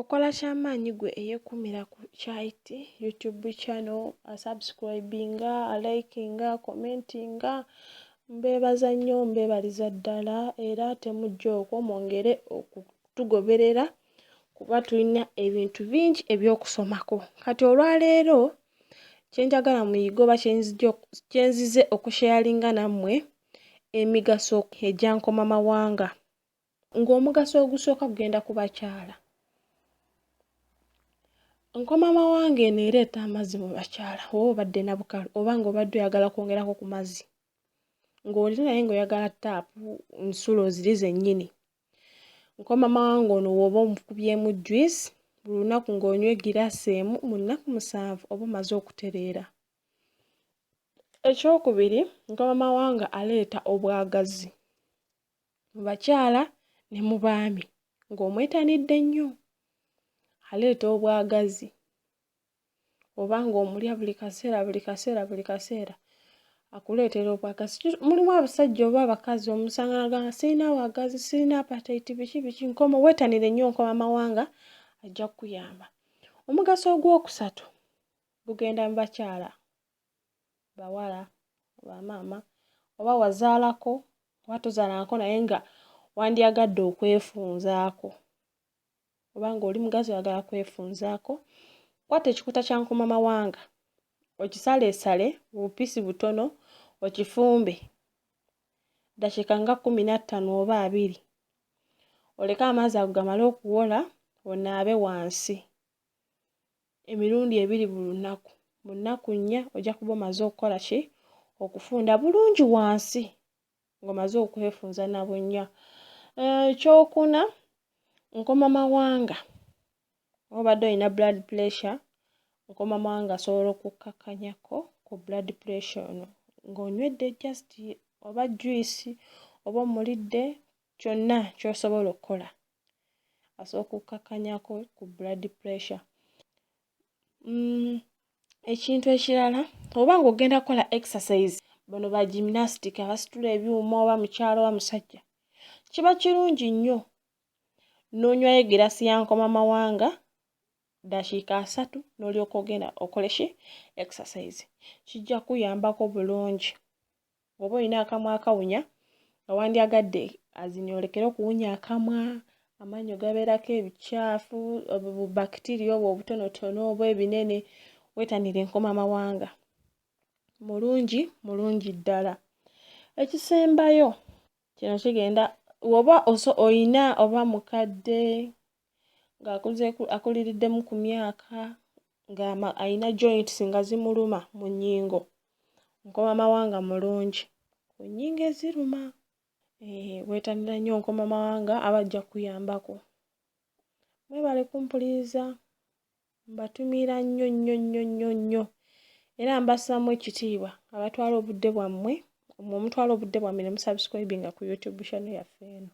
Okola kyamaanyi gwe eyekumira ku Kyait YouTube channel, subscribinga, likinga, commentinga. Mbebaza nnyo, mbebaliza ddala era temujja okwo mwongere okutugoberera kuba tulina ebintu bingi eby'okusomako. Kati olwaleero kyenjagala muyiga oba kyenzize okusharinga nammwe emigaso egya nkomamawanga. Ng'omugaso ogusooka gugenda ku bakyala. Nkomamawanga eno ereeta amazzi mu bakyala oba obadde na bukalu oba ng'obadde oyagala kwongerako ku mazzi. Ng'olina naye ng'oyagala taapu nsulo ziri zennyini. Nkomamawanga ono w'oba omukubyemu juice buli lunaku ng'onywa egiraasi emu mu nnaku 7 oba omaze okutereera. Ekyokubiri, nkomamawanga aleeta obwagazi mu bakyala ne mu baami ng'omwetanidde nnyo. Aleeta obwagazi oba ng'omulya buli kaseera akuleetera obwagazi. Mulimu abasajja oba abakazi omusanga n'agamba sirina bwagazi, sirina appetite, biki nkoma. Weetanire nnyo nkomamawanga ajja kukuyamba. Omugaso ogwokusatu gugenda mu bakyala, bawala, bamaama oba wazaalako oba tozaalangako naye nga wandyagadde okwefunzaako oba ng'oli mugazi oyagala kwefunzaako. Kwata ekikuta kya nkomamawanga okisaleesale bupiisi butono, okifumbe ddakiika nga 15 oba 20, oleke amazzi ago gamale okuwola, onaabe wansi emirundi 2 buli lunaku. Mu nnaku 4 ojja kuba omaze okukola ki? Okufunda bulungi wansi ng'omaze okwefunza na bunnya. Ekyokuna, nkomamawanga obadde olina blood pressure, nkomamawanga asobola okukakkanyako ku blood pressure ono ng'onywedde just oba juice oba omulidde, kyonna ky'osobola okukola asobola okukakkanyako ku blood pressure. Ekintu ekirala, oba ng'ogenda kukola exercise, bano ba gymnastic abasitula ebyuma oba mukyala oba musajja, kiba kirungi nnyo n'onywayo egiraasi ya nkomamawanga ddakiika 3 n'olyoka ogenda okole ki? Exercise. Kijja kuyambako bulungi. Oba olina akamwa akawunya nga wandyagadde azini olekere okuwunya akamwa, amannyo gabeerako ebicaafu, bacteria obwo obutonotono oba ebinene, weetanire nkomamawanga. Mulungi ddala. Ekisembayo kino kigenda oba oyina oba mukadde ng'akuliriddemu ku myaka ng'ayina joints nga zimuluma mu nnyingo, nkomamawanga mulungi ku nnyingo eziruma. Weetanira nnyo nkomamawanga aba ajja kukuyambako. Mwebale kumpuliriza, mbatumiira nnyo era mbassaamu ekitiibwa abatwala obudde bwammwe, omutwala obudde bwammwe ne musubscribinga ku YouTube channel yaffe eno.